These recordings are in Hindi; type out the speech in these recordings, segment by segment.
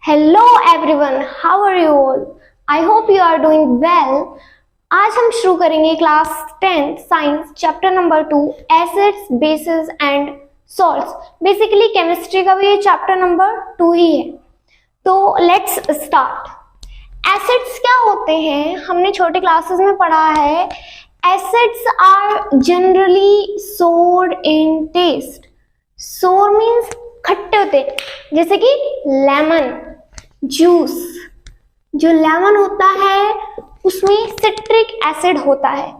Hello everyone, how are you all? I hope you are doing well. आज हम शुरू करेंगे class 10 science chapter number 2 acids bases and salts. Basically chemistry का भी ये चैप्टर नंबर 2 ही है। तो लेट्स स्टार्ट। एसिड्स क्या होते हैं? हमने छोटे क्लासेस में पढ़ा है। एसिड्स आर जनरली सोर इन टेस्ट। सोर मीन्स खट्टे होते हैं, जैसे कि लेमन जूस। जो लेमन होता है उसमें सिट्रिक एसिड होता है।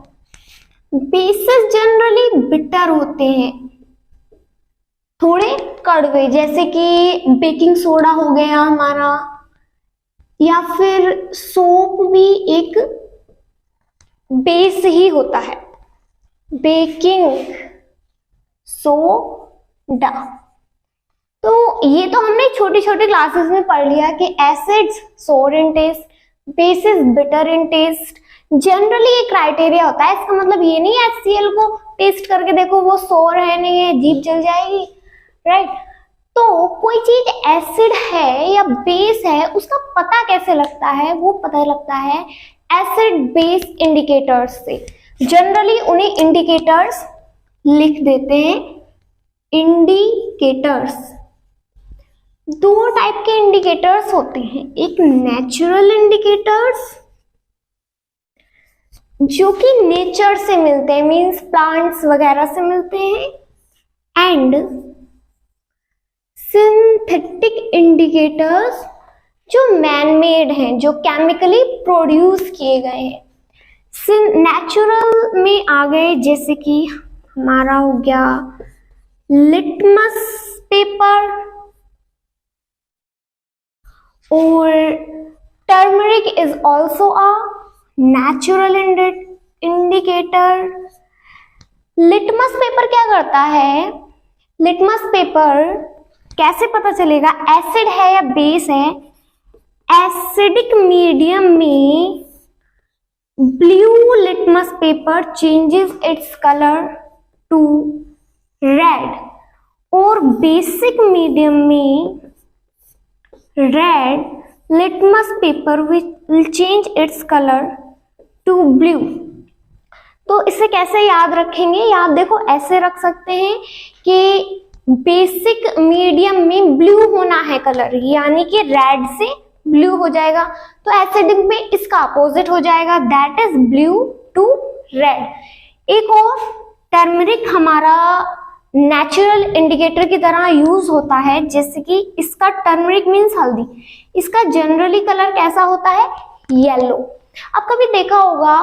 बेसिस जनरली बिटर होते हैं, थोड़े कड़वे, जैसे कि बेकिंग सोडा हो गया हमारा, या फिर सोप भी एक बेस ही होता है। Baking soda. तो ये तो हमने छोटी छोटी क्लासेस में पढ़ लिया कि acids sour in taste, bases bitter in taste. Generally ये क्राइटेरिया होता है। इसका मतलब ये नहीं है HCl को टेस्ट करके देखो वो सोर है नहीं है, जीभ जल जाएगी, राइट? तो कोई चीज एसिड है या बेस है उसका पता कैसे लगता है? वो पता लगता है एसिड बेस इंडिकेटर्स से। जनरली उन्हें इंडिकेटर्स लिख देते हैं। इंडिकेटर्स दो टाइप के इंडिकेटर्स होते हैं। एक नेचुरल इंडिकेटर्स जो कि नेचर से मिलते हैं, मींस प्लांट्स वगैरह से मिलते हैं, एंड सिंथेटिक इंडिकेटर्स जो मैन मेड हैं, जो केमिकली प्रोड्यूस किए गए हैं। नेचुरल में आ गए जैसे कि हमारा हो गया लिटमस पेपर और turmeric is also a natural indicator. Litmus paper क्या करता है? लिटमस पेपर कैसे पता चलेगा एसिड है या बेस है? एसिडिक मीडियम में blue litmus paper changes its colour to red, और बेसिक मीडियम में red litmus paper will change its colour to blue. तो इसे कैसे याद रखेंगे? याद देखो ऐसे रख सकते हैं कि बेसिक मीडियम में ब्लू होना है कलर, यानी कि रेड से ब्लू हो जाएगा। तो एसिडिक में इसका अपोजिट हो जाएगा, that is blue to red. एक और टर्मरिक हमारा नेचुरल इंडिकेटर की तरह यूज होता है, जैसे कि इसका टर्मरिक मीन्स हल्दी। इसका जनरली कलर कैसा होता है? येलो। अब कभी देखा होगा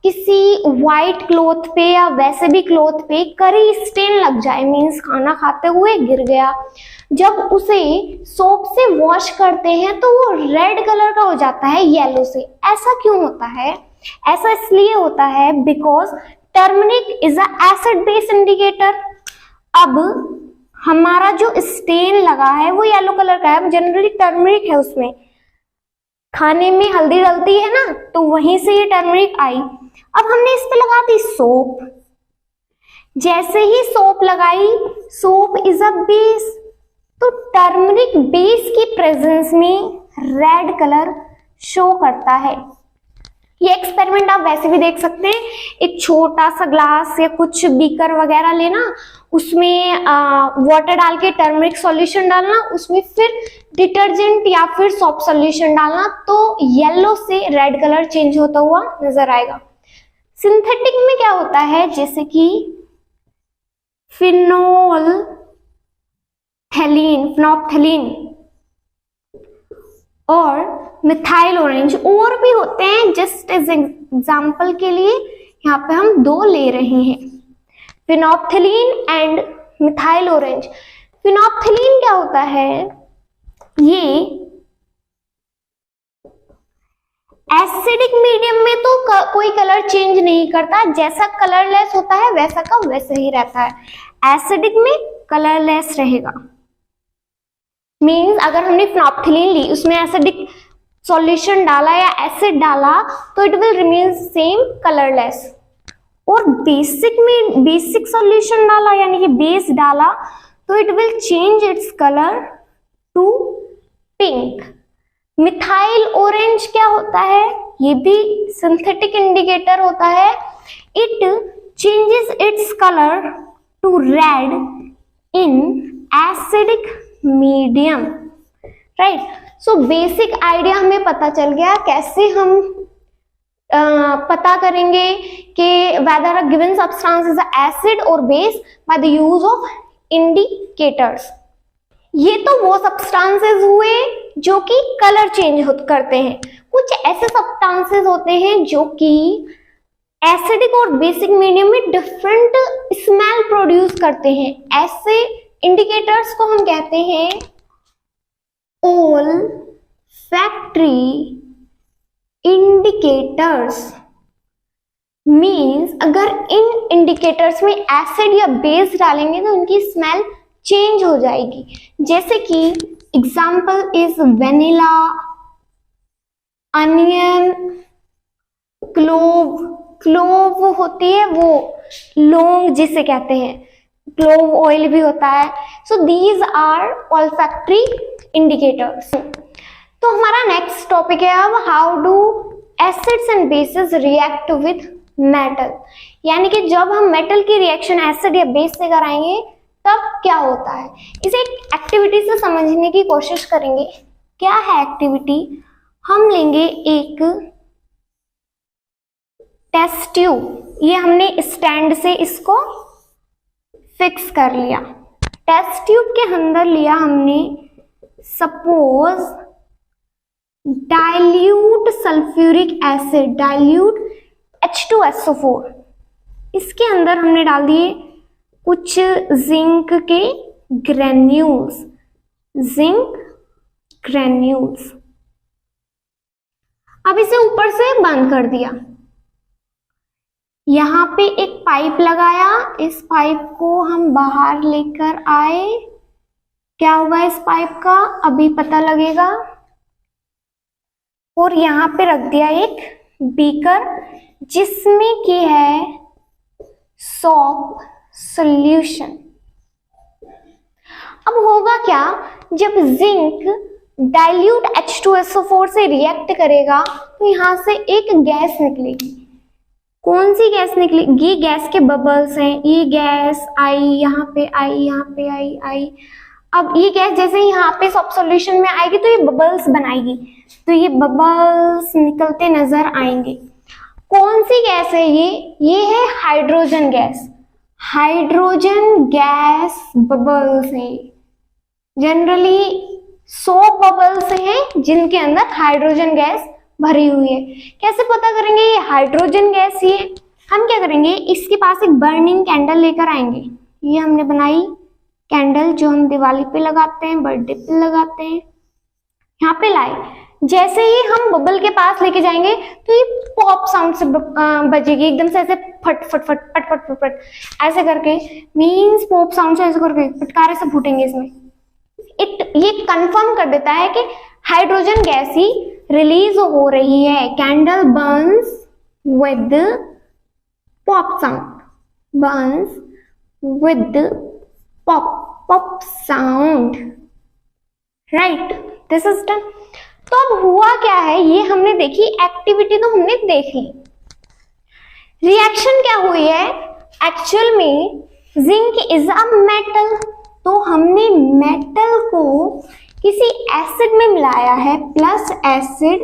किसी व्हाइट क्लॉथ पे या वैसे भी क्लॉथ पे करी स्टेन लग जाए, मीन्स खाना खाते हुए गिर गया, जब उसे सोप से वॉश करते हैं तो वो रेड कलर का हो जाता है येलो से। ऐसा क्यों होता है? ऐसा इसलिए होता है because turmeric is a acid base indicator. अब हमारा जो स्टेन लगा है वो येलो कलर का है, जनरली टर्मरिक है उसमें। खाने में हल्दी डलती है ना, तो वहीं से ये टर्मरिक आई। अब हमने इस पे लगा दी सोप। जैसे ही सोप लगाई, सोप इज अ बेस, तो टर्मरिक बेस की प्रेजेंस में रेड कलर शो करता है। ये एक्सपेरिमेंट आप वैसे भी देख सकते हैं। एक छोटा सा ग्लास या कुछ बीकर वगैरह लेना, उसमें वाटर डाल के टर्मरिक सॉल्यूशन डालना, उसमें फिर डिटर्जेंट या फिर सोप सॉल्यूशन डालना, तो येलो से रेड कलर चेंज होता हुआ नजर आएगा। सिंथेटिक में क्या होता है? जैसे कि फिनोप्थेलीन और मिथाइल ऑरेंज, और भी होते हैं। जस्ट एज एग्जाम्पल के लिए यहाँ पे हम दो ले रहे हैं, फिनोप्थेलीन एंड मिथाइल ऑरेंज। फिनोप्थेलीन क्या होता है? ये एसिडिक मीडियम में तो कोई कलर चेंज नहीं करता, जैसा कलरलेस होता है वैसा का वैसा ही रहता है। एसिडिक में कलरलेस रहेगा, मीन्स अगर हमने फिनोप्थेलीन ली, उसमें एसिडिक सॉल्यूशन डाला या एसिड डाला, तो it will remain same colourless. और बेसिक में बेसिक सॉल्यूशन डाला यानी कि बेस डाला, तो it will change its colour to pink. Methyl orange क्या होता है? ये भी सिंथेटिक इंडिकेटर होता है. It changes its colour to red in acidic medium. Right. So basic idea हमें पता चल गया कैसे हम पता करेंगे कि whether a given substance is a acid or base by the use of indicators. ये तो वो सब्सटेंसेस हुए जो कि कलर चेंज करते हैं. कुछ ऐसे सब्सटेंसेस होते हैं जो कि एसिडिक और बेसिक मीडियम में डिफरेंट स्मेल प्रोड्यूस करते हैं. ऐसे इंडिकेटर्स को हम कहते हैं olfactory indicators. मीन्स अगर इन इंडिकेटर्स में एसिड या बेस डालेंगे तो उनकी स्मेल चेंज हो जाएगी. जैसे कि example is vanilla, onion, clove. Clove होती है वो लौंग जिसे कहते हैं, क्लोव ऑयल भी होता है. So these are olfactory indicators. तो हमारा नेक्स्ट टॉपिक है अब how do acids and bases react with metal. यानी कि जब हम मेटल की रिएक्शन एसिड या बेस से कराएंगे तब क्या होता है. इसे एक एक्टिविटी से समझने की कोशिश करेंगे. क्या है एक्टिविटी? हम लेंगे एक टेस्ट ट्यूब. ये हमने स्टैंड से इसको फिक्स कर लिया. टेस्ट ट्यूब के अंदर लिया हमने suppose dilute sulphuric acid, dilute H2SO4. इसके अंदर हमने डाल दिए कुछ जिंक के ग्रेन्यूल्स, जिंक ग्रेन्यूल्स. अब इसे ऊपर से बंद कर दिया. यहाँ पे एक पाइप लगाया. इस पाइप को हम बाहर लेकर आए. क्या होगा इस पाइप का अभी पता लगेगा. और यहाँ पे रख दिया एक बीकर जिसमें की है सॉप सॉल्यूशन. अब होगा क्या, जब जिंक डाइल्यूट H2SO4 से रिएक्ट करेगा तो यहां से एक गैस निकलेगी. कौन सी गैस निकलेगी? ये गैस के बबल्स हैं. ये गैस आई, यहाँ पे आई, यहाँ पे आई. अब ये गैस जैसे यहाँ पे सब सॉल्यूशन में आएगी तो ये बबल्स बनाएगी. तो ये बबल्स निकलते नजर आएंगे. कौन सी गैस है ये है hydrogen gas. Hydrogen gas bubbles है. जनरली 100 बबल्स हैं जिनके अंदर हाइड्रोजन गैस भरी हुई है. कैसे पता करेंगे ये हाइड्रोजन गैस ही है? हम क्या करेंगे, इसके पास एक बर्निंग कैंडल लेकर आएंगे. ये हमने बनाई कैंडल जो हम दिवाली पे लगाते हैं, बर्थडे पे लगाते हैं. यहाँ पे लाए. जैसे ही हम बबल के पास लेके जाएंगे तो ये पॉप साउंड से बजेगी एकदम से, ऐसे फट फट फट फट फट फट फट ऐसे करके. मीन्स पॉप साउंड से ऐसे करके फटकारे से फूटेंगे इसमें. ये कंफर्म कर देता है कि हाइड्रोजन गैस ही रिलीज हो रही है. Candle Burns with pop sound, Burns with pop sound. Right, this is done. तो अब हुआ क्या है, ये हमने देखी एक्टिविटी, तो हमने देख ली. रिएक्शन क्या हुई है? एक्चुअल में जिंक इज अ मेटल. तो हमने मेटल को किसी एसिड में मिलाया है प्लस एसिड.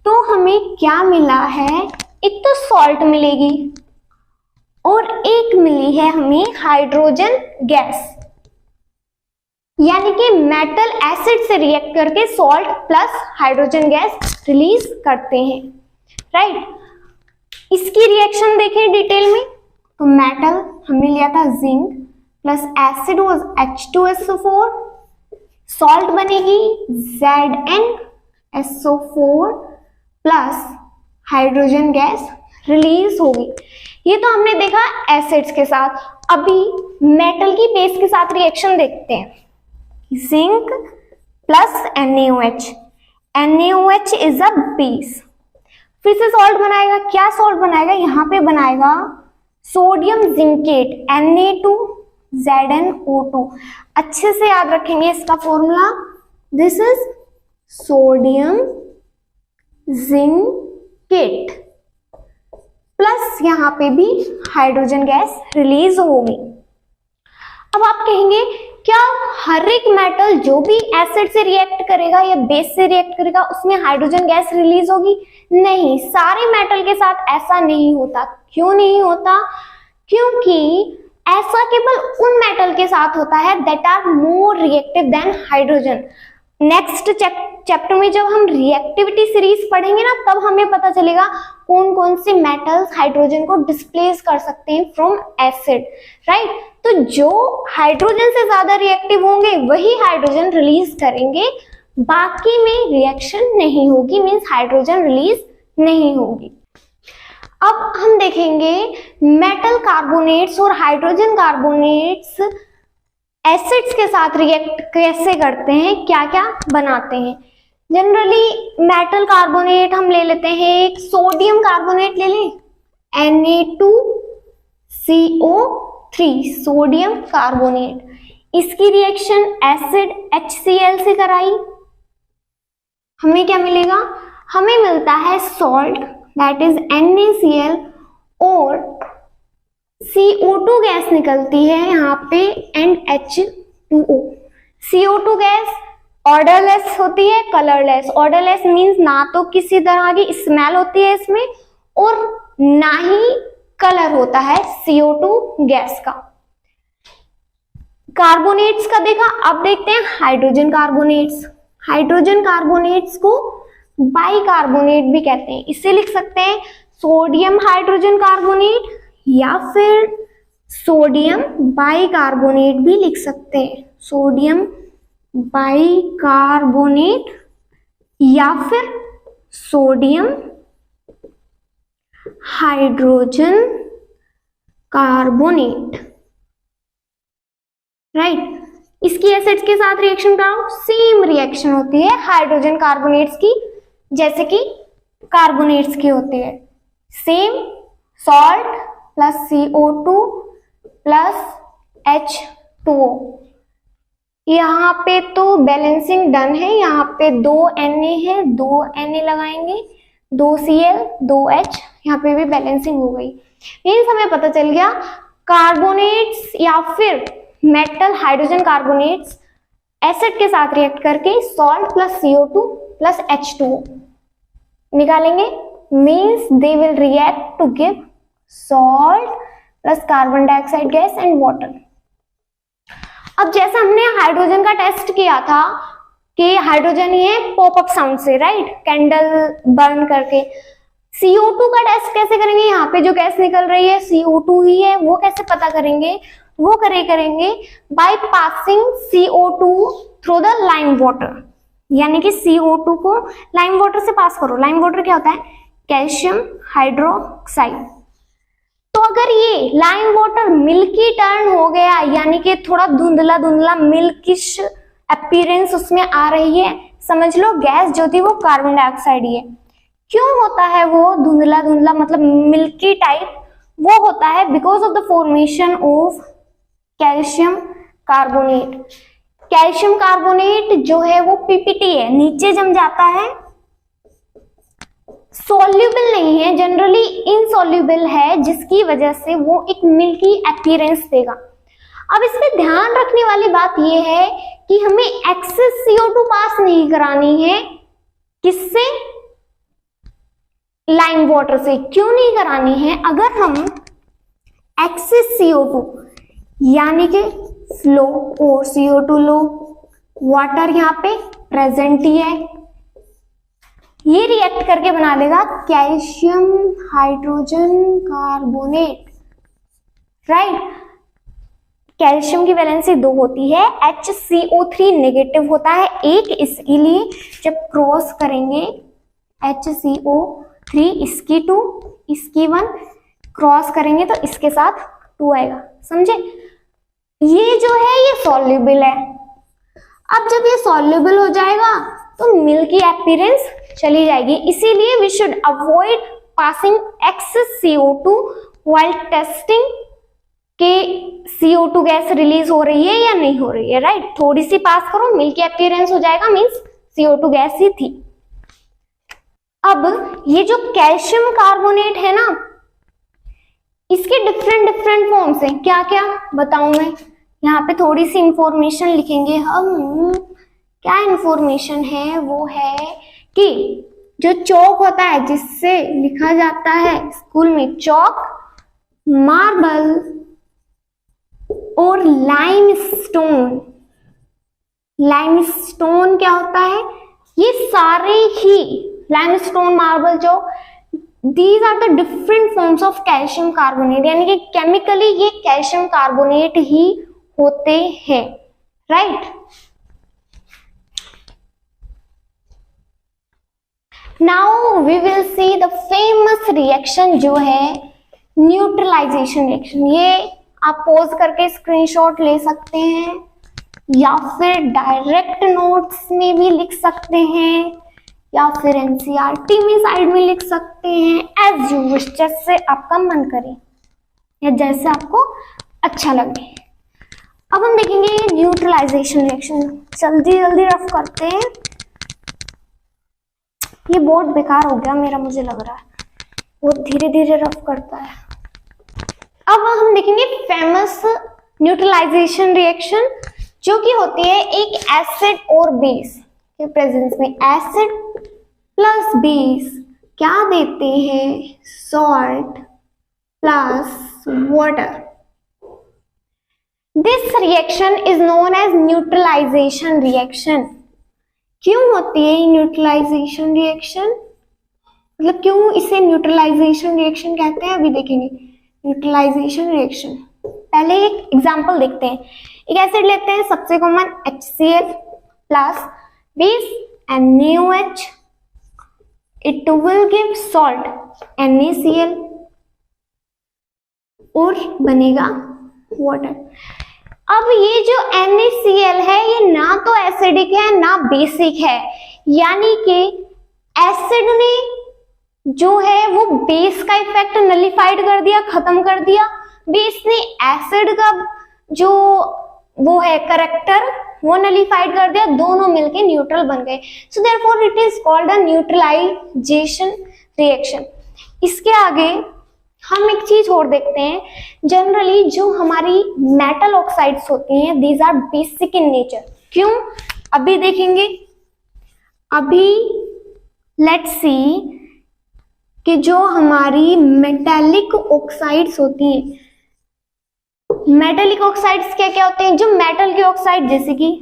तो हमें क्या मिला है? एक तो सॉल्ट मिलेगी और एक मिली है हमें हाइड्रोजन गैस. यानी कि मेटल एसिड से रिएक्ट करके salt plus hydrogen gas release करते हैं. राइट. इसकी रिएक्शन देखें डिटेल में. तो मेटल हमने लिया था zinc plus acid was H2SO4. Salt बनेगी ZnSO4 plus hydrogen gas release होगी. ये तो हमने देखा एसिड्स के साथ. अभी मेटल की बेस के साथ रिएक्शन देखते हैं. Zinc plus NaOH. NaOH is a base. फिर से सॉल्ट बनाएगा. क्या सॉल्ट बनाएगा? यहाँ पे बनाएगा सोडियम जिंकेट Na2ZnO2. अच्छे से याद रखेंगे इसका formula. This is sodium zincate, plus यहां पे भी हाइड्रोजन गैस रिलीज होगी। अब आप कहेंगे क्या हर एक मेटल जो भी एसिड से रिएक्ट करेगा या बेस से रिएक्ट करेगा उसमें हाइड्रोजन गैस रिलीज होगी? नहीं, सारे मेटल के साथ ऐसा नहीं होता। क्यों नहीं होता? क्योंकि ऐसा केवल उन मेटल के साथ होता है that are more reactive than hydrogen. Next chapter में जब हम रिएक्टिविटी सीरीज पढ़ेंगे ना, तब हमें पता चलेगा कौन कौन से मेटल्स हाइड्रोजन को डिस्प्लेस कर सकते हैं फ्रॉम एसिड, राइट। तो जो हाइड्रोजन से ज्यादा रिएक्टिव होंगे वही हाइड्रोजन रिलीज करेंगे, बाकी में रिएक्शन नहीं होगी, मींस हाइड्रोजन रिलीज नहीं होगी। अब हम देखेंगे मेटल कार्बोनेट्स और हाइड्रोजन कार्बोनेट्स एसिड्स के साथ रिएक्ट कैसे करते हैं, क्या क्या बनाते हैं। जनरली मेटल कार्बोनेट हम ले लेते हैं, एक सोडियम कार्बोनेट ले लें, Na2CO3 सोडियम कार्बोनेट। इसकी रिएक्शन एसिड HCl से कराई, हमें क्या मिलेगा? हमें मिलता है सॉल्ट दैट इज NaCl और CO2 गैस निकलती है यहाँ पे and H2O। CO2 gas odourless होती है, कलरलेस। ऑर्डरलेस मींस ना तो किसी तरह की स्मेल होती है इसमें और ना ही कलर होता है CO2 गैस का। कार्बोनेट्स का देखा, अब देखते हैं हाइड्रोजन कार्बोनेट्स। हाइड्रोजन कार्बोनेट्स को बाइकार्बोनेट भी कहते हैं। इसे लिख सकते हैं सोडियम हाइड्रोजन कार्बोनेट या फिर सोडियम बाइकार्बोनेट भी लिख सकते हैं। सोडियम बाइकार्बोनेट या फिर सोडियम हाइड्रोजन कार्बोनेट, राइट। इसकी एसिड्स के साथ रिएक्शन कराओ, सेम रिएक्शन होती है हाइड्रोजन कार्बोनेट्स की जैसे कि कार्बोनेट्स की होती है। Same salt plus CO2 plus H2O। यहाँ पे तो बैलेंसिंग डन है, यहाँ पे 2 Na है, 2 Na लगाएंगे, 2 Cl 2 H, यहाँ पे भी बैलेंसिंग हो गई। मीन्स हमें पता चल गया कार्बोनेट्स या फिर मेटल हाइड्रोजन कार्बोनेट्स एसिड के साथ रिएक्ट करके salt plus CO2 plus H2O निकालेंगे, means they will react to give salt plus carbon dioxide gas and water. अब जैसा हमने हाइड्रोजन का टेस्ट किया था कि हाइड्रोजन ही है पॉपअप साउंड से, राइट, कैंडल बर्न करके। CO2 का टेस्ट कैसे करेंगे? यहाँ पे जो गैस निकल रही है CO2 ही है, वो कैसे पता करेंगे? वो करेंगे by passing CO2 through the lime water, यानी कि CO2 को लाइम वाटर से पास करो। लाइम वाटर क्या होता है? Calcium hydroxide. तो अगर ये लाइम वाटर मिल्की टर्न हो गया, यानी कि थोड़ा धुंधला धुंधला मिल्किश अपीयरेंस उसमें आ रही है, समझ लो गैस जो थी वो कार्बन डाइऑक्साइड ही है। क्यों होता है वो धुंधला धुंधला मतलब मिल्की टाइप? वो होता है because of the formation of calcium carbonate. Calcium carbonate जो है वो PPT है, नीचे जम जाता है, सॉल्युबल नहीं है, जनरली इनसॉल्युबल है, जिसकी वजह से वो एक मिल्की अपीयरेंस देगा। अब इसमें ध्यान रखने वाली बात यह है कि हमें एक्सेस CO2 पास नहीं करानी है। किससे? लाइम वाटर से। क्यों नहीं करानी है? अगर हम एक्सेस CO2 यानी कि फ्लो और CO2 लो, वाटर यहाँ पे प्रेजेंट ही है, ये रिएक्ट करके बना देगा calcium hydrogen carbonate, right. Calcium की वैलेंसी 2 होती है, HCO3 नेगेटिव होता है 1, इसके लिए जब क्रॉस करेंगे HCO3 इसकी 2 इसकी 1 क्रॉस करेंगे तो इसके साथ 2 आएगा, समझे। ये जो है ये सॉल्युबल है। अब जब ये सॉल्युबल हो जाएगा तो मिल्की अपीयरेंस चली जाएगी, इसीलिए we should avoid passing excess CO2 while testing के CO2 गैस रिलीज हो रही है या नहीं हो रही है, राइट। थोड़ी सी पास करो, मिल्की अपीयरेंस हो जाएगा, मींस CO2 गैस ही थी। अब ये जो कैल्शियम कार्बोनेट है ना, इसके डिफरेंट डिफरेंट फॉर्म्स हैं। क्या क्या बताऊं मैं, यहाँ पे थोड़ी सी इंफॉर्मेशन लिखेंगे हम। क्या इंफॉर्मेशन है, वो है कि जो चौक होता है जिससे लिखा जाता है स्कूल में चौक, मार्बल और लाइमस्टोन। लाइमस्टोन क्या होता है, ये सारे ही limestone, marble, chalk, these are the different forms of calcium carbonate, यानी कि केमिकली ये कैल्शियम कार्बोनेट ही होते हैं, right. Now we will see the famous reaction जो है न्यूट्रलाइजेशन रिएक्शन। ये आप पॉज करके स्क्रीनशॉट ले सकते हैं या फिर डायरेक्ट नोट्स में भी लिख सकते हैं या फिर एनसीईआरटी में साइड में लिख सकते हैं, एज यू विश, जैसे आपका मन करे या जैसे आपको अच्छा लगे। अब हम देखेंगे न्यूट्रलाइजेशन रिएक्शन। जल्दी जल्दी रफ करते हैं, ये बोर्ड बेकार हो गया मेरा, मुझे लग रहा है बहुत धीरे धीरे रफ करता है। अब हम देखेंगे फेमस न्यूट्रलाइजेशन रिएक्शन, जो कि होती है एक एसिड और बेस के प्रेजेंस में। एसिड प्लस बेस क्या देते हैं, salt plus water. This reaction is known as neutralisation reaction. क्यों होती है न्यूट्रलाइजेशन रिएक्शन, मतलब क्यों इसे न्यूट्रलाइजेशन रिएक्शन कहते हैं, अभी देखेंगे। न्यूट्रलाइजेशन रिएक्शन, पहले एक एग्जांपल देखते हैं। एक एसिड लेते हैं, सबसे common HCl plus base NaOH, it will give salt NaCl और बनेगा वाटर। अब ये जो NaCl है ये ना तो एसिडिक है ना बेसिक है, यानी कि एसिड ने जो है वो बेस का इफेक्ट नलिफाइड कर दिया, खत्म कर दिया। बेस ने एसिड का जो वो है करैक्टर वो नलिफाइड कर दिया, दोनों मिलके न्यूट्रल बन गए। So therefore it is called a neutralisation reaction. इसके आगे हम एक चीज और देखते हैं। जनरली जो हमारी मेटल ऑक्साइड्स होती हैं, these are basic in nature. क्यों, अभी देखेंगे। अभी लेट्स सी कि जो हमारी मेटेलिक ऑक्साइड्स होती हैं, मेटेलिक ऑक्साइड्स क्या क्या होते हैं, जो मेटल के ऑक्साइड, जैसे कि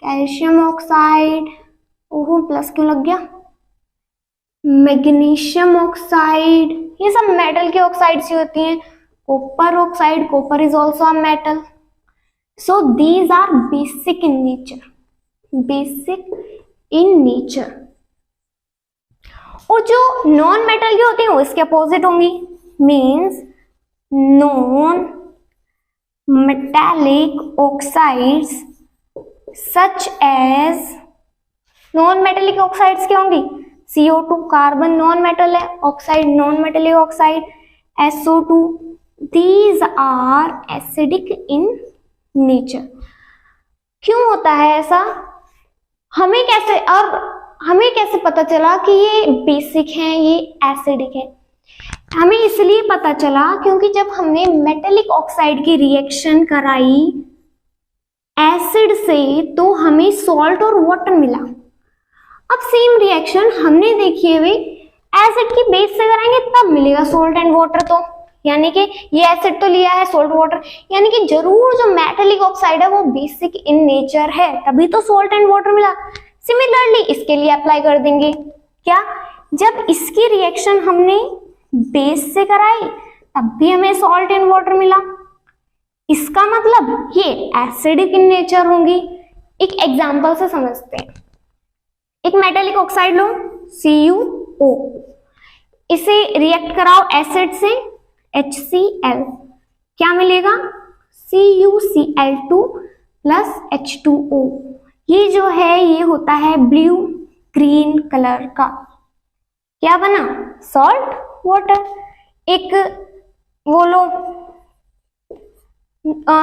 कैल्शियम ऑक्साइड, ओहो प्लस क्यों लग गया, मैग्नीशियम ऑक्साइड, ये सब मेटल के ऑक्साइड्स ही होती हैं। Copper oxide, copper is also a metal. So these are basic in nature, basic in nature. और जो नॉन मेटल की होती है वो इसके अपोजिट होंगी, means non metallic oxides such as, non metallic oxides क्या होंगी, CO2, कार्बन नॉन मेटल है, oxide non metallic oxide SO2, these are acidic in nature. क्यों होता है ऐसा, हमें कैसे, अब हमें कैसे पता चला कि ये बेसिक हैं, ये एसिडिक है? हमें इसलिए पता चला क्योंकि जब हमने मेटेलिक ऑक्साइड की रिएक्शन कराई एसिड से तो हमें सॉल्ट और वाटर मिला। अब सेम रिएक्शन हमने देखी हुई एसिड की बेस से कराएंगे तब मिलेगा सॉल्ट एंड वाटर। तो यानी कि ये एसिड तो लिया है, सॉल्ट वाटर, यानी कि जरूर जो मेटेलिक ऑक्साइड है वो बेसिक इन नेचर है, तभी तो सॉल्ट एंड वाटर मिला। सिमिलरली इसके लिए अप्लाई कर देंगे क्या, जब इसकी रिएक्शन हमने बेस से कराई तब भी हमें सॉल्ट एंड वाटर मिला, इसका मतलब ये एसिडिक इन नेचर होंगी। एक एग्जांपल से समझते हैं। एक मेटेलिक ऑक्साइड लो CuO, इसे रिएक्ट कराओ एसिड से HCl, क्या मिलेगा CuCl2 प्लस H2O। ये जो है ये होता है ब्लू ग्रीन कलर का, क्या बना, सॉल्ट वाटर। एक वो लो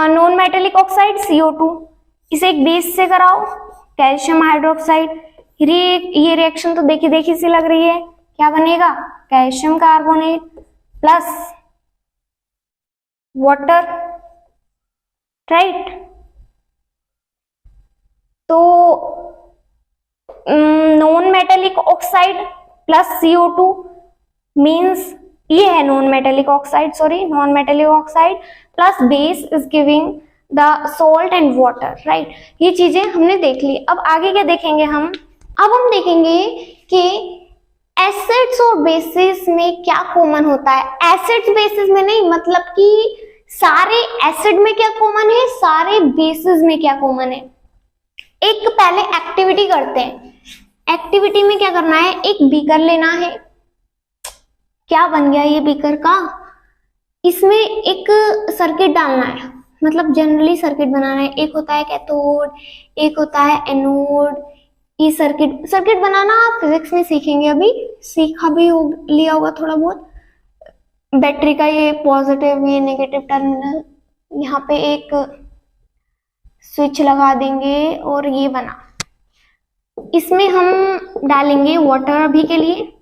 नॉन मेटेलिक ऑक्साइड CO2, इसे एक बेस से कराओ कैल्शियम हाइड्रोक्साइड, ये रिएक्शन तो देखी देखी सी लग रही है, क्या बनेगा, calcium carbonate plus water, right. तो non metallic oxide plus CO2 means ये है non metallic oxide, sorry non metallic oxide plus base is giving the salt and water, right. ये चीजें हमने देख ली। अब आगे क्या देखेंगे हम, अब हम देखेंगे कि एसिड्स और बेसिस में क्या कॉमन होता है। एसिड्स बेसिस में नहीं, मतलब कि सारे एसिड में क्या कॉमन है, सारे बेसिस में क्या कॉमन है। एक पहले एक्टिविटी करते हैं। एक्टिविटी में क्या करना है, एक बीकर लेना है। क्या बन गया ये बीकर का, इसमें एक सर्किट डालना है, मतलब जनरली सर्किट बनाना है। एक होता है कैथोड, एक होता है एनोड। ये सर्किट बनाना आप फिजिक्स में सीखेंगे, अभी सीखा भी लिया होगा थोड़ा बहुत। बैटरी का ये पॉजिटिव ये नेगेटिव टर्मिनल, यहाँ पे एक स्विच लगा देंगे और ये बना। इसमें हम डालेंगे वाटर अभी के लिए,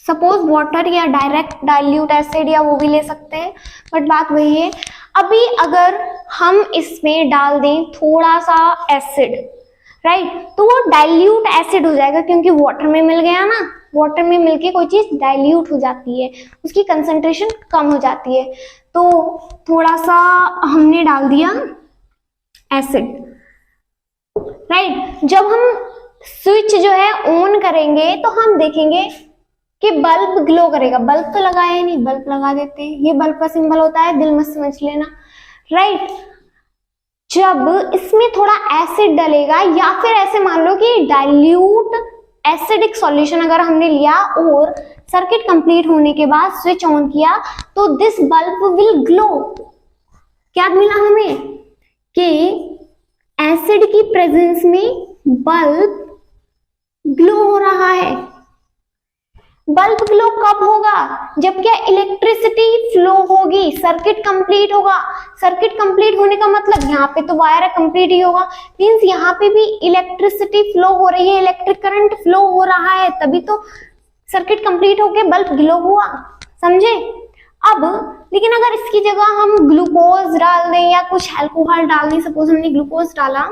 सपोज वाटर या डायरेक्ट डाइल्यूट एसिड या वो भी ले सकते हैं, बट बात वही है। अभी अगर हम इसमें डाल दें थोड़ा सा एसिड, राइट, तो वो डाइल्यूट एसिड हो जाएगा, क्योंकि वाटर में मिल गया ना। वाटर में मिलके कोई चीज डाइल्यूट हो जाती है, उसकी कंसंट्रेशन कम हो जाती है। तो थोड़ा सा हमने डाल दिया एसिड, राइट। जब हम स्विच जो है ऑन करेंगे तो हम देखेंगे कि बल्ब ग्लो करेगा। बल्ब तो लगाया ही नहीं, बल्ब लगा देते हैं। ये बल्ब का सिंबल होता है, दिल मत समझ लेना, राइट। जब इसमें थोड़ा एसिड डलेगा, या फिर ऐसे मान लो कि डाइल्यूट एसिडिक सॉल्यूशन अगर हमने लिया और सर्किट कंप्लीट होने के बाद स्विच ऑन किया, तो दिस बल्ब विल ग्लो। क्या मिला हमें कि एसिड की प्रेजेंस में बल्ब ग्लो हो रहा है। बल्ब ग्लो कब होगा, जब क्या इलेक्ट्रिसिटी फ्लो होगी, सर्किट कंप्लीट होगा। सर्किट कंप्लीट होने का मतलब यहाँ पे तो वायर कंप्लीट ही होगा, मींस यहाँ पे भी इलेक्ट्रिसिटी फ्लो हो रही है, इलेक्ट्रिक करंट फ्लो हो रहा है, तभी तो सर्किट कंप्लीट होके बल्ब ग्लो हुआ, समझे। अब लेकिन अगर इसकी जगह हम ग्लूकोज डाल दें या कुछ अल्कोहल डाल दें, सपोज हमने ग्लूकोज डाला,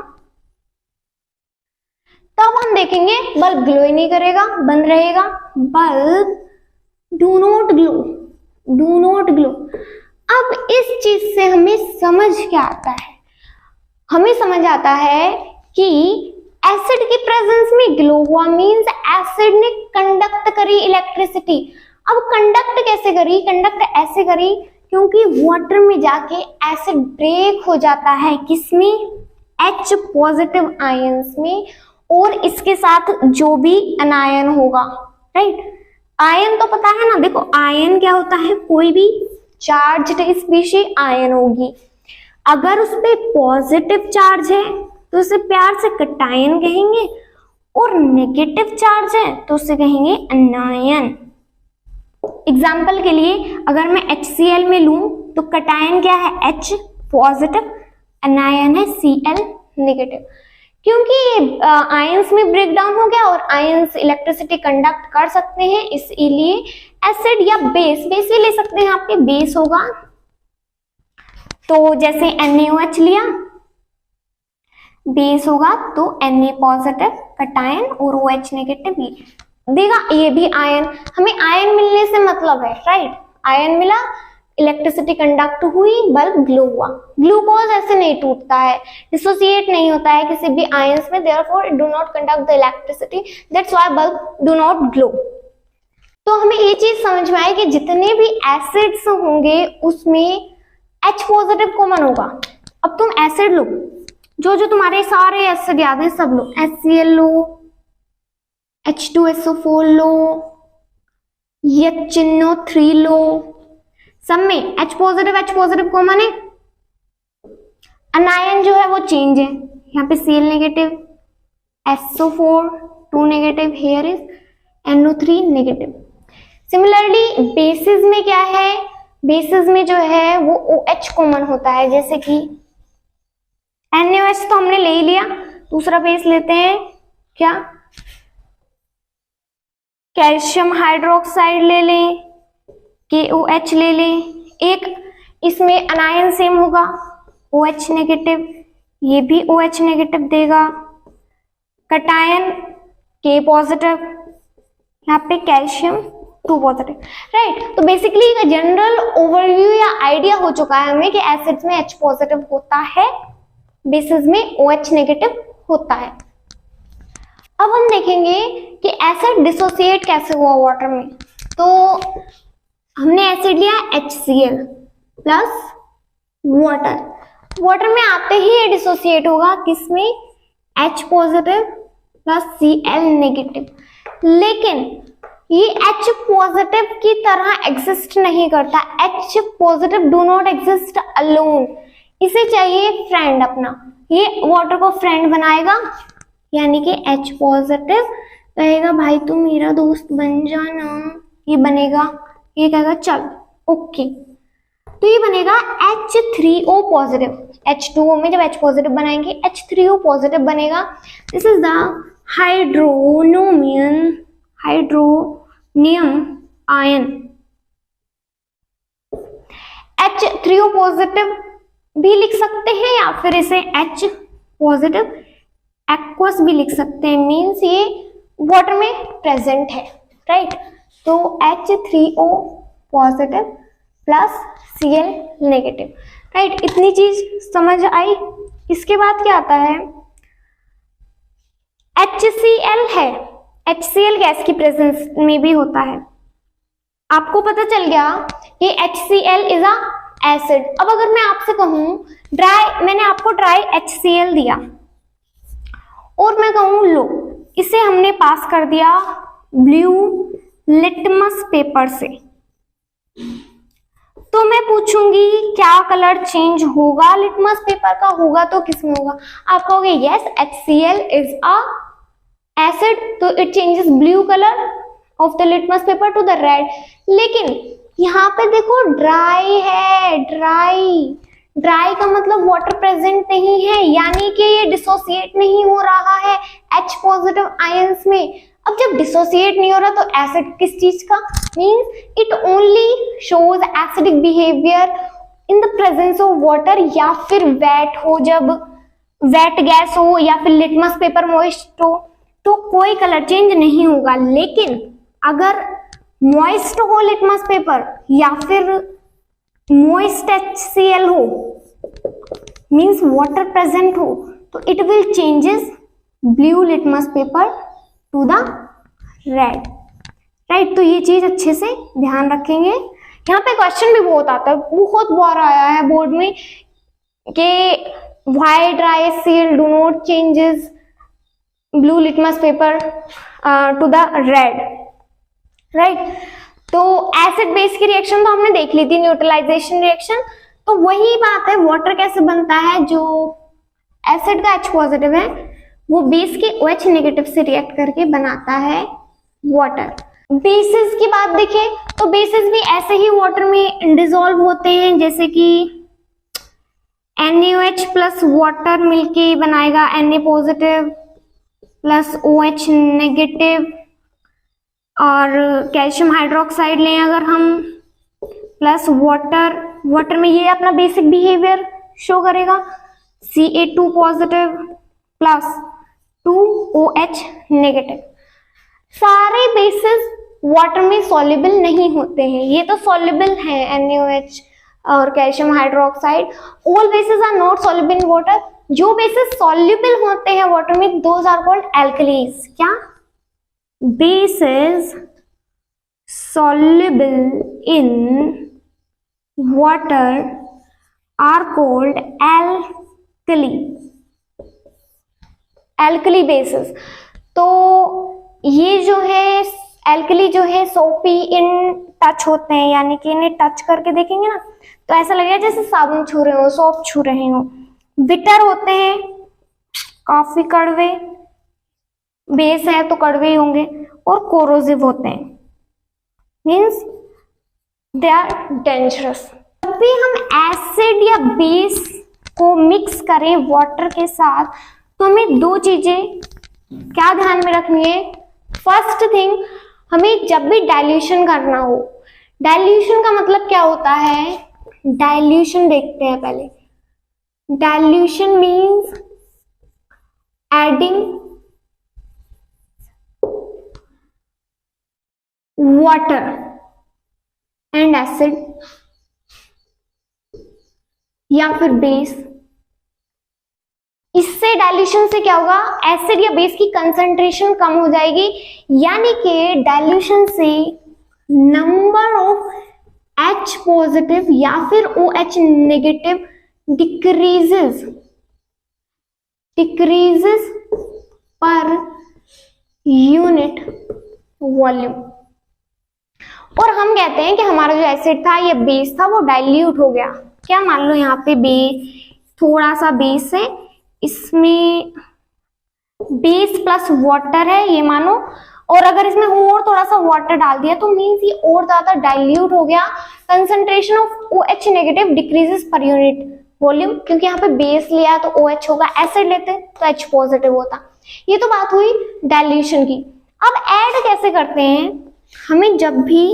तब हम देखेंगे बल्ब ग्लो ही नहीं करेगा, बंद रहेगा। Bulb do not glow, do not glow. अब इस चीज से हमें समझ क्या आता है, हमें समझ आता है कि एसिड की प्रेजेंस में ग्लो हुआ मींस एसिड ने कंडक्ट करी इलेक्ट्रिसिटी। अब कंडक्ट कैसे करी, कंडक्ट ऐसे करी क्योंकि वाटर में जाके एसिड ब्रेक हो जाता है, किसमें, H पॉजिटिव आयंस में, और इसके साथ जो भी अनायन होगा, राइट। आयन तो पता है ना, देखो आयन क्या होता है, कोई भी चार्ज्ड स्पीशीज आयन होगी। अगर उस पे पॉजिटिव चार्ज है तो उसे प्यार से कटायन कहेंगे, और नेगेटिव चार्ज है तो उसे कहेंगे अनायन। एग्जाम्पल के लिए अगर मैं HCl में लूं तो कटायन क्या है, H पॉजिटिव, अनायन है Cl नेगेटिव। क्योंकि आयंस में ब्रेक डाउन हो गया और आयंस इलेक्ट्रिसिटी कंडक्ट कर सकते हैं, इसलिए एसिड या बेस भी ले सकते हैं, आपके बेस होगा। तो जैसे NaOH लिया, बेस होगा तो Na पॉजिटिव कटायन और OH नेगेटिव देगा। ये भी आयन, हमें आयन मिलने से मतलब है, राइट। आयन मिला, इलेक्ट्रिसिटी कंडक्ट हुई, बल्ब ग्लो हुआ। ग्लूकोज ऐसे नहीं टूटता है, डिसोसिएट नहीं होता है किसी भी आयंस में, therefore it do not conduct the electricity, that's why bulb do not glow. तो हमें ये चीज समझ में आए कि जितने भी एसिड्स होंगे उसमें H पॉजिटिव कॉमन होगा। अब तुम एसिड लो, जो तुम्हारे सारे एसिड याद है सब लो, HCl लो, H2SO4 लो, HNO3 लो, सब में H पॉजिटिव कॉमन है। अनायन जो है वो चेंज है, यहाँ पे Cl negative, SO4 2 negative, here is NO3 negative. Similarly basis में क्या है, बेसिस में जो है वो OH कॉमन होता है, जैसे कि NaOH तो हमने ले ही लिया, दूसरा बेस लेते हैं क्या, कैल्शियम हाइड्रोक्साइड ले लें, KOH ले लें, एक इसमें अनायन सेम होगा OH नेगेटिव, ये भी OH नेगेटिव देगा, कटायन K पॉजिटिव, यहाँ पे कैल्शियम 2 पॉजिटिव, राइट। तो बेसिकली जनरल ओवरव्यू या आइडिया हो चुका है हमें कि एसिड्स में H पॉजिटिव होता है, बेसिस में OH नेगेटिव होता है। अब हम देखेंगे कि एसिड डिसोसिएट कैसे हुआ वाटर में। तो हमने एसिड लिया HCl प्लस वाटर, वाटर में आते ही ये डिसोसिएट होगा किसमें, H positive plus Cl negative, लेकिन ये H पॉजिटिव की तरह एग्जिस्ट नहीं करता। H positive do not exist alone, इसे चाहिए फ्रेंड अपना, ये वाटर को फ्रेंड बनाएगा, यानी कि H पॉजिटिव कहेगा भाई तू मेरा दोस्त बन जाना, ये बनेगा, ये कहेगा चल ओके, तो ये बनेगा H3O पॉजिटिव, H2O में जब H पॉजिटिव बनाएंगे H3O पॉजिटिव बनेगा, this is the hydronium ion. H3O positive भी लिख सकते हैं या फिर इसे H पॉजिटिव एक्वस भी लिख सकते हैं, मीन्स ये वाटर में प्रेजेंट है, राइट। तो H3O positive plus Cl negative, right. इतनी चीज समझ आई। इसके बाद क्या आता है, HCl है, HCl गैस की प्रेजेंस में भी होता है। आपको पता चल गया कि HCl इज अ एसिड। अब अगर मैं आपसे कहूं ड्राई, मैंने आपको ड्राई HCl दिया और मैं कहूं लो इसे हमने पास कर दिया ब्लू लिटमस पेपर से, तो मैं पूछूंगी क्या कलर चेंज होगा, लिटमस पेपर का होगा तो किसमें होगा, आप कहोगे yes HCl is a acid, तो it changes blue colour of the litmus paper to the red. लेकिन यहाँ पे देखो ड्राई है, ड्राई का मतलब वाटर प्रेजेंट नहीं है, यानी कि ये डिसोसिएट नहीं हो रहा है H पॉजिटिव आयंस में। अब जब डिसोसिएट नहीं हो रहा तो एसिड किस चीज का, means it only shows acidic behaviour in the presence of water, या फिर वेट हो, जब वेट गैस हो या फिर लिटमस पेपर मॉइस्ट हो तो कोई कलर चेंज नहीं होगा। लेकिन अगर मॉइस्ट हो लिटमस पेपर या फिर मॉइस्ट HCl हो, मींस वाटर प्रेजेंट हो, तो it will changes blue litmus paper to the red, right. तो ये चीज अच्छे से ध्यान रखेंगे। यहाँ पे क्वेश्चन भी बहुत आता है, बहुत बार आया है बोर्ड में कि why dry HCl do not changes blue litmus paper to the red, right. तो एसिड बेस की रिएक्शन तो हमने देख ली थी, न्यूट्रलाइजेशन रिएक्शन। तो वही बात है, वाटर कैसे बनता है, जो एसिड का H पॉजिटिव है वो बेस के OH नेगेटिव से रिएक्ट करके बनाता है वाटर। बेसिस की बात देखें तो बेसिस भी ऐसे ही वाटर में डिसॉल्व होते हैं, जैसे कि NaOH प्लस वाटर मिलके बनाएगा Na positive plus OH negative, और कैल्शियम हाइड्रोक्साइड लें अगर हम प्लस वाटर में ये अपना बेसिक बिहेवियर शो करेगा, Ca2 positive plus 2OH negative. सारे बेसिस वाटर में सॉल्युबल नहीं होते हैं, ये तो सॉल्युबल है NaOH और calcium hydroxide. All bases are not soluble in water. जो बेसिस सॉल्युबल होते हैं वाटर में दोज आर कॉल्ड एल्कलीज। क्या, bases soluble in water are called alkali bases। तो ये जो है एल्कली जो है सोपी इन टच होते हैं, यानी कि इन्हें टच करके देखेंगे ना तो ऐसा लगेगा जैसे साबुन छू रहे हो, सोप छू रहे हो। बिटर होते हैं, काफी कड़वे, बेस है तो कड़वे ही होंगे, और कोरोसिव होते हैं, मीन्स दे आर डेंजरस। जब भी हम एसिड या बेस को मिक्स करें वाटर के साथ तो हमें दो चीजें क्या ध्यान में रखनी है। फर्स्ट थिंग, हमें जब भी डाइल्यूशन करना हो, डाइल्यूशन का मतलब क्या होता है, डाइल्यूशन देखते हैं पहले। Dilution means adding water and acid या फिर बेस। इससे डाइल्यूशन से क्या होगा, एसिड या बेस की कंसंट्रेशन कम हो जाएगी, यानी कि डाइल्यूशन से नंबर ऑफ H पॉजिटिव या फिर OH negative decreases per unit volume. और हम कहते हैं कि हमारा जो एसिड था या बेस था वो डाइल्यूट हो गया। क्या, मान लो यहाँ पे थोड़ा सा बेस है, इसमें बेस प्लस वाटर है ये मानो, और अगर इसमें और थोड़ा सा वाटर डाल दिया तो मीन्स ये और ज्यादा डाइल्यूट हो गया। Concentration of OH negative decreases per unit volume, क्योंकि यहाँ पे बेस लिया तो OH होगा, एसिड लेते तो H पॉजिटिव होता। ये तो बात हुई डाइल्यूशन की। अब ऐड कैसे करते हैं, हमें जब भी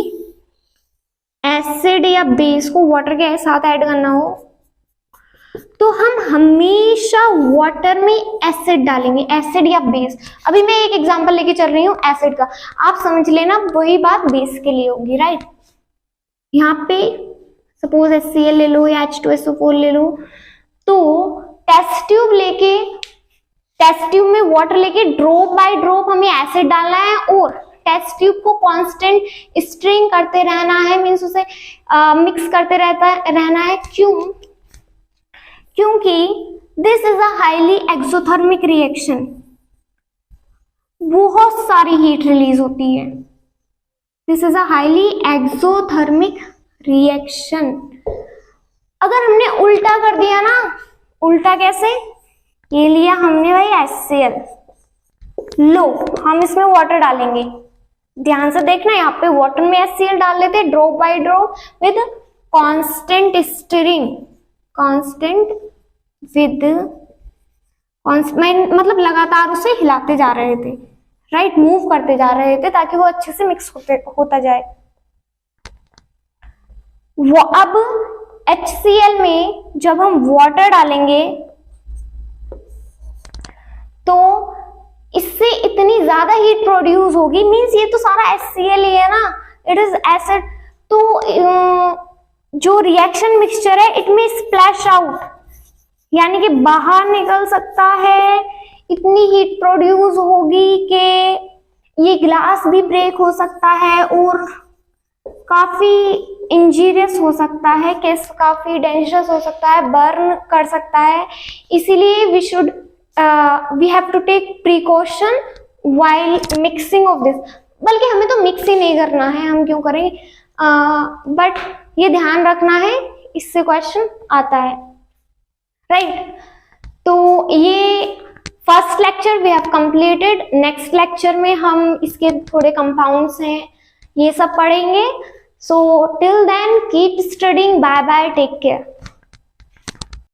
एसिड या बेस को वाटर के साथ ऐड करना हो तो हम हमेशा वाटर में एसिड डालेंगे, एसिड या बेस। अभी मैं एक एग्जांपल लेके चल रही हूँ एसिड का, आप समझ लेना वही बात बेस के लिए होगी, राइट। यहाँ पे सपोज HCl ले लो या H2SO4 ले लो, तो टेस्ट ट्यूब में वाटर लेके ड्रॉप बाय ड्रॉप हमें एसिड डालना है और टेस्ट ट्यूब को कांस्टेंट स्ट्रिंग करते रहना है, मीन्स उसे मिक्स करते रहना है। क्योंकि this is a highly exothermic reaction, बहुत सारी हीट रिलीज होती है। This is a highly exothermic reaction. अगर हमने उल्टा कर दिया ना, उल्टा कैसे, ये लिया हमने भाई HCl, लो हम इसमें वाटर डालेंगे, ध्यान से देखना, यहाँ पे वाटर में HCl डाल लेते drop by drop with constant stirring, मतलब लगातार उसे हिलाते जा रहे थे, राइट, मूव करते जा रहे थे ताकि वो अच्छे से मिक्स होता जाए। वो अब HCl में जब हम वाटर डालेंगे तो इससे इतनी ज्यादा हीट प्रोड्यूस होगी, मींस ये तो सारा HCl ही है ना, इट इज एसिड, तो जो रिएक्शन मिक्सचर है इट में स्प्लैश आउट, यानी कि बाहर निकल सकता है। इतनी हीट प्रोड्यूस होगी कि ये ग्लास भी ब्रेक हो सकता है और काफी इंजीरियस हो सकता है, काफी डेंजरस हो सकता है, बर्न कर सकता है। इसीलिए we have to take precaution while mixing of this. बल्कि हमें तो मिक्स ही नहीं करना है, हम क्यों करेंगे, बट ये ध्यान रखना है, इससे क्वेश्चन आता है, राइट। तो ये first lecture we have completed. Next lecture में हम इसके थोड़े कंपाउंड्स हैं ये सब पढ़ेंगे। So till then keep studying, bye bye, take care.